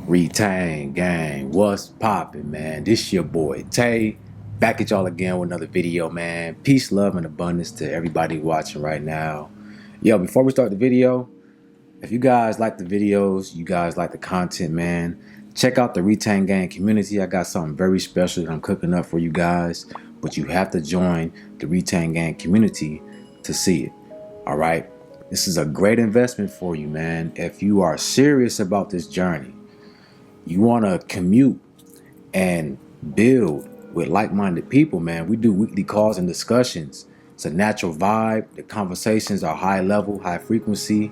Retain gang, what's poppin', man? This your boy Tay, back at y'all again with another video, man. Peace, love, and abundance to everybody watching right now. Yo, before we start the video, if you guys like the videos, you guys like the content, man, check out the Retain Gang community. I got something very special that I'm cooking up for you guys, but you have to join the Retain Gang community to see it. All right, this is a great investment for you, man. If you are serious about this journey, you want to commute and build with like-minded people, man. We do weekly calls and discussions. It's a natural vibe. The conversations are high level, high frequency,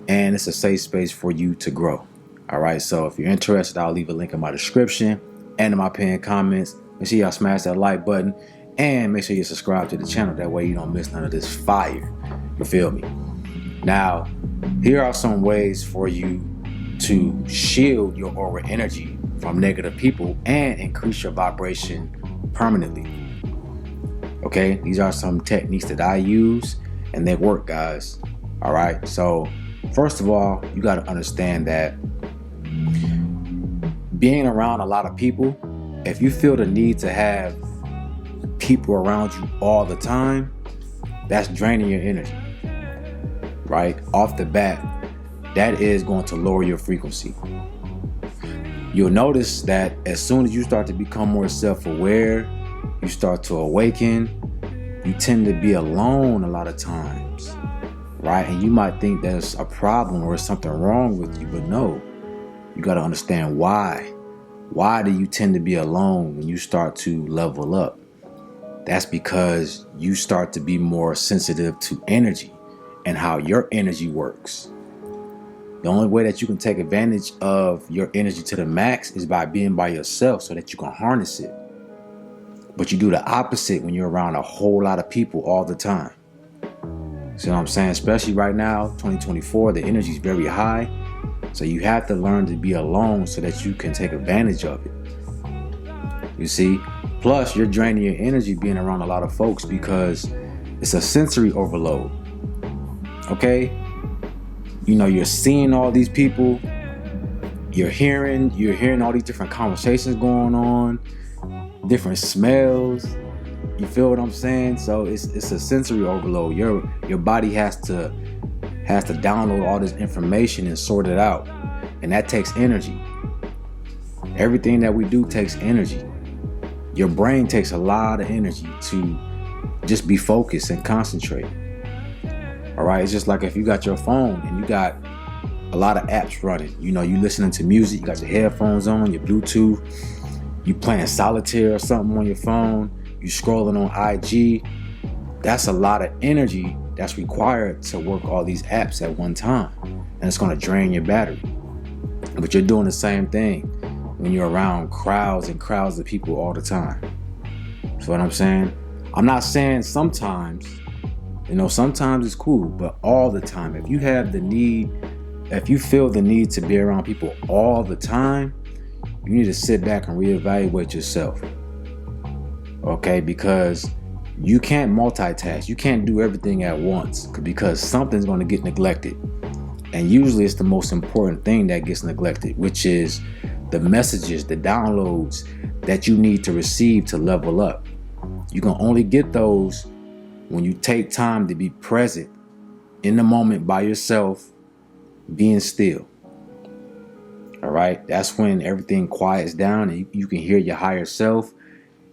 and it's a safe space for you to grow. All right, so if you're interested, I'll leave a link in my description and in my pinned comments. Make sure y'all smash that like button and make sure you subscribe to the channel. That way you don't miss none of this fire. You feel me? Now, here are some ways for you to shield your aura energy from negative people and increase your vibration permanently. Okay, these are some techniques that I use and they work, guys. All right, so first of all, you got to understand that being around a lot of people, if you feel the need to have people around you all the time, that's draining your energy. Right off the bat, that is going to lower your frequency. You'll notice that as soon as you start to become more self-aware, you start to awaken, you tend to be alone a lot of times, right? And you might think there's a problem or something wrong with you, but no, you got to understand why. Why do you tend to be alone when you start to level up? That's because you start to be more sensitive to energy and how your energy works. The only way that you can take advantage of your energy to the max is by being by yourself so that you can harness it. But you do the opposite when you're around a whole lot of people all the time. See what I'm saying? Especially right now, 2024, the energy is very high. So you have to learn to be alone so that you can take advantage of it. You see? Plus, you're draining your energy being around a lot of folks because it's a sensory overload. Okay? You know, you're seeing all these people, you're hearing all these different conversations going on, different smells. You feel what I'm saying? So it's a sensory overload. Your body has to download all this information and sort it out. And that takes energy. Everything that we do takes energy. Your brain takes a lot of energy to just be focused and concentrate. All right, it's just like if you got your phone and you got a lot of apps running. You know, you listening to music, you got your headphones on, your Bluetooth, you playing solitaire or something on your phone, you scrolling on IG. That's a lot of energy that's required to work all these apps at one time. And it's going to drain your battery. But you're doing the same thing when you're around crowds and crowds of people all the time. That's what I'm saying. I'm not saying sometimes. You know, sometimes it's cool, but all the time, if you feel the need to be around people all the time, you need to sit back and reevaluate yourself. Okay, because you can't multitask. You can't do everything at once because something's going to get neglected. And usually it's the most important thing that gets neglected, which is the messages, the downloads that you need to receive to level up. You can only get those when you take time to be present in the moment by yourself, being still. All right, that's when everything quiets down and you can hear your higher self.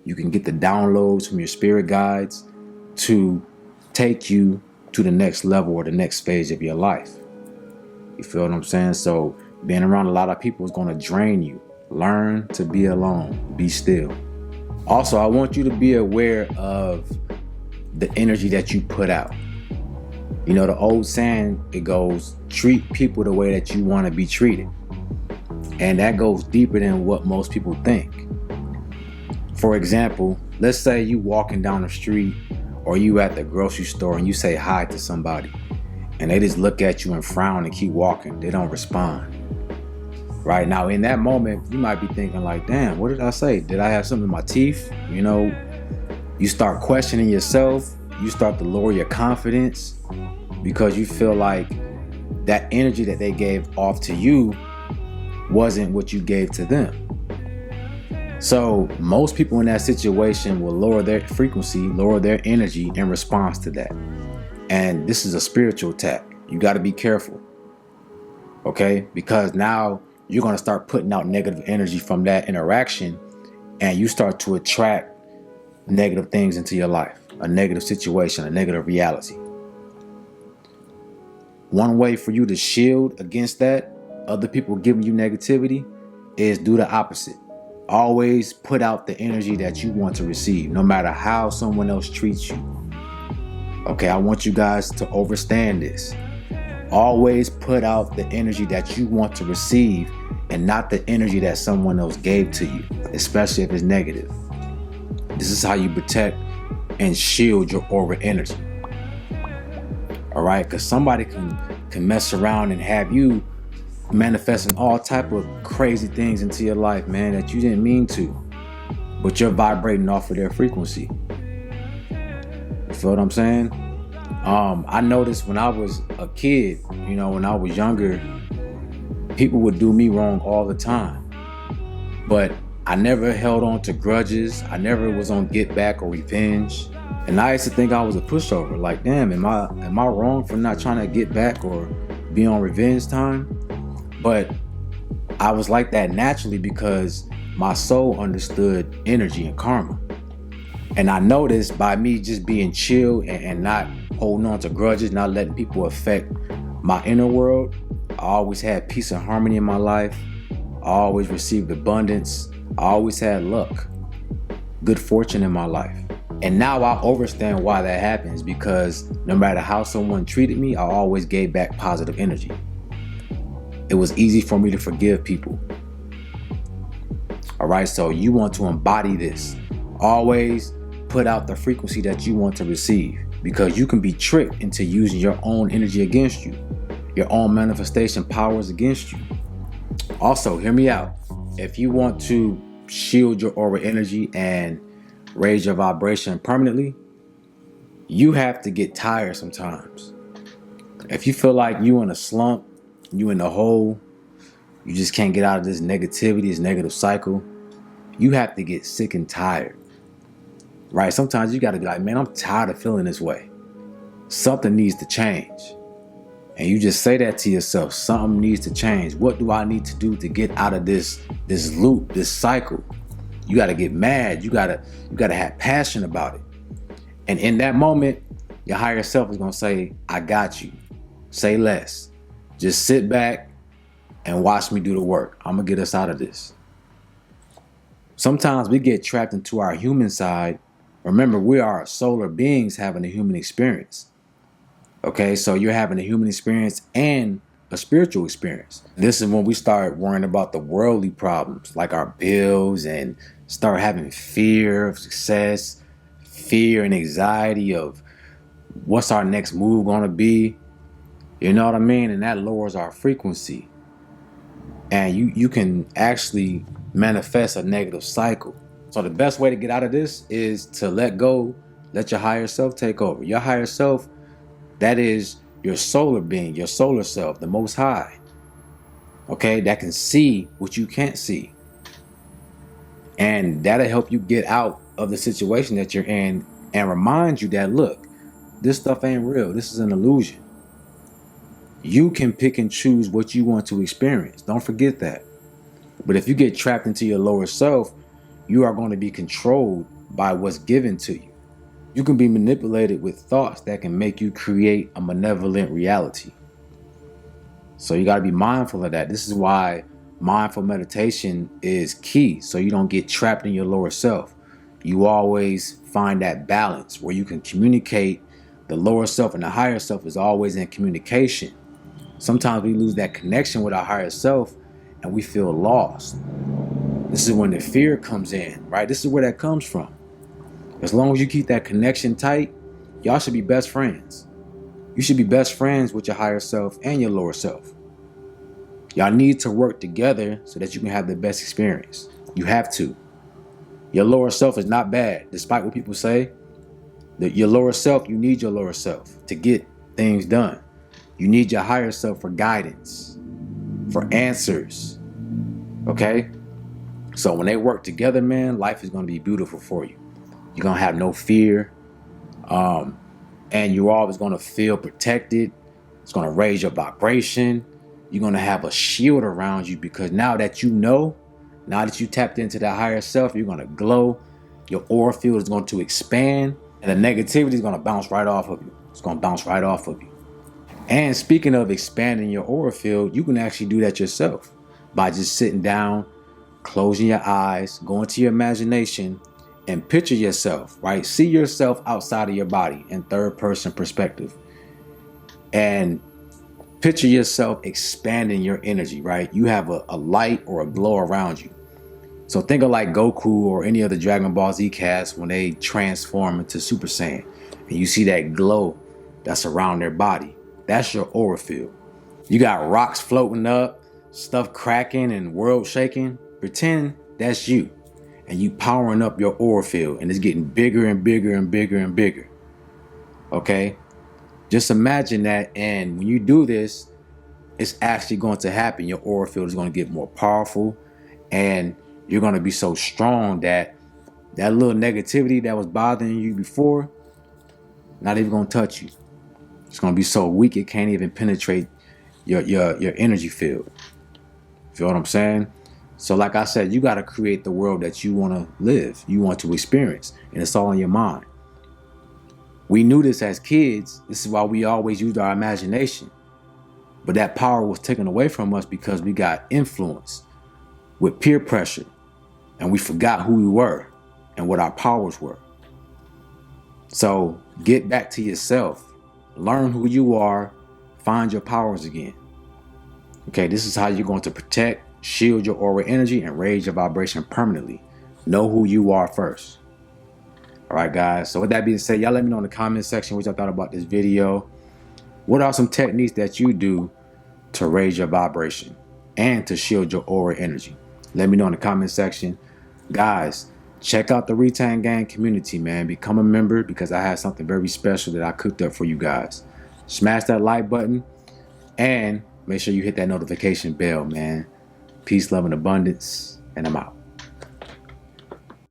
You can get the downloads from your spirit guides to take you to the next level or the next phase of your life. You feel what I'm saying? So being around a lot of people is going to drain you. Learn to be alone, be still. Also, I want you to be aware of the energy that you put out. You know, the old saying, it goes, treat people the way that you want to be treated. And that goes deeper than what most people think. For example, let's say you walking down the street or you at the grocery store and you say hi to somebody and they just look at you and frown and keep walking. They don't respond. Right now, in that moment, you might be thinking like, damn, what did I say? Did I have something in my teeth? You know, you start questioning yourself. You start to lower your confidence because you feel like that energy that they gave off to you wasn't what you gave to them. So most people in that situation will lower their frequency, lower their energy in response to that. And this is a spiritual attack. You got to be careful. Okay? Because now you're going to start putting out negative energy from that interaction, and you start to attract negative things into your life, a negative situation, a negative reality. One way for you to shield against that, other people giving you negativity, is do the opposite. Always put out the energy that you want to receive, no matter how someone else treats you. Okay, I want you guys to understand this. Always put out the energy that you want to receive and not the energy that someone else gave to you, especially if it's negative. This is how you protect and shield your aura energy. All right, because somebody can mess around and have you manifesting all type of crazy things into your life, man, that you didn't mean to, but you're vibrating off of their frequency. You feel what I'm saying? I noticed when I was a kid, when I was younger, people would do me wrong all the time, but I never held on to grudges. I never was on get back or revenge. And I used to think I was a pushover. Like, damn, am I wrong for not trying to get back or be on revenge time? But I was like that naturally because my soul understood energy and karma. And I noticed by me just being chill and not holding on to grudges, not letting people affect my inner world, I always had peace and harmony in my life. I always received abundance. I always had luck, good fortune in my life. And now I understand why that happens, because no matter how someone treated me, I always gave back positive energy. It was easy for me to forgive people. All right, so you want to embody this. Always put out the frequency that you want to receive, because you can be tricked into using your own energy against you, your own manifestation powers against you. Also, hear me out. If you want to shield your aura energy and raise your vibration permanently, you have to get tired sometimes. If you feel like you in a slump, you in a hole, you just can't get out of this negativity, this negative cycle, you have to get sick and tired. Right? Sometimes you got to be like, man, I'm tired of feeling this way. Something needs to change. And you just say that to yourself, something needs to change. What do I need to do to get out of this loop, this cycle? You got to get mad. You got to have passion about it. And in that moment, your higher self is going to say, I got you. Say less. Just sit back and watch me do the work. I'm going to get us out of this. Sometimes we get trapped into our human side. Remember, we are solar beings having a human experience. Okay, so you're having a human experience and a spiritual experience. This is when we start worrying about the worldly problems, like our bills, and start having fear of success, fear and anxiety of what's our next move going to be. You know what I mean? And that lowers our frequency. And you can actually manifest a negative cycle. So the best way to get out of this is to let go, let your higher self take over. Your higher self, that is your solar being, your solar self, the most high. Okay, that can see what you can't see. And that'll help you get out of the situation that you're in and remind you that, look, this stuff ain't real. This is an illusion. You can pick and choose what you want to experience. Don't forget that. But if you get trapped into your lower self, you are going to be controlled by what's given to you. You can be manipulated with thoughts that can make you create a malevolent reality. So you got to be mindful of that. This is why mindful meditation is key, so you don't get trapped in your lower self. You always find that balance where you can communicate. The lower self and the higher self is always in communication. Sometimes we lose that connection with our higher self and we feel lost. This is when the fear comes in, right? This is where that comes from. As long as you keep that connection tight, y'all should be best friends. You should be best friends with your higher self and your lower self. Y'all need to work together so that you can have the best experience. You have to. Your lower self is not bad, despite what people say. Your lower self, you need your lower self to get things done. You need your higher self for guidance, for answers, Okay? So when they work together, man, life is going to be beautiful for you. You're going to have no fear. And you're always going to feel protected. It's going to raise your vibration. You're going to have a shield around you because now that you tapped into that higher self, you're going to glow. Your aura field is going to expand and the negativity is going to bounce right off of you. It's going to bounce right off of you. And speaking of expanding your aura field, you can actually do that yourself by just sitting down, closing your eyes, going to your imagination, and picture yourself, right? See yourself outside of your body in third person perspective. And picture yourself expanding your energy, right? You have a light or a glow around you. So think of like Goku or any other Dragon Ball Z cast when they transform into Super Saiyan. And you see that glow that's around their body. That's your aura field. You got rocks floating up, stuff cracking and world shaking. Pretend that's you. And you powering up your aura field and it's getting bigger and bigger and bigger and bigger. Okay? Just imagine that, and when you do this, it's actually going to happen. Your aura field is going to get more powerful and you're going to be so strong that that little negativity that was bothering you before, not even going to touch you. It's going to be so weak it can't even penetrate your energy field. Feel what I'm saying? So like I said, you got to create the world that you want to live, you want to experience, and it's all in your mind. We knew this as kids. This is why we always used our imagination. But that power was taken away from us because we got influenced with peer pressure and we forgot who we were and what our powers were. So get back to yourself, learn who you are, find your powers again. Okay, this is how you're going to protect, shield your aura energy, and raise your vibration permanently. Know who you are first. All right, guys. So with that being said, y'all let me know in the comment section what y'all thought about this video. What are some techniques that you do to raise your vibration and to shield your aura energy? Let me know in the comment section. Guys, check out the Retain Gang community, man. Become a member because I have something very special that I cooked up for you guys. Smash that like button and make sure you hit that notification bell, man. Peace, love, and abundance, and I'm out.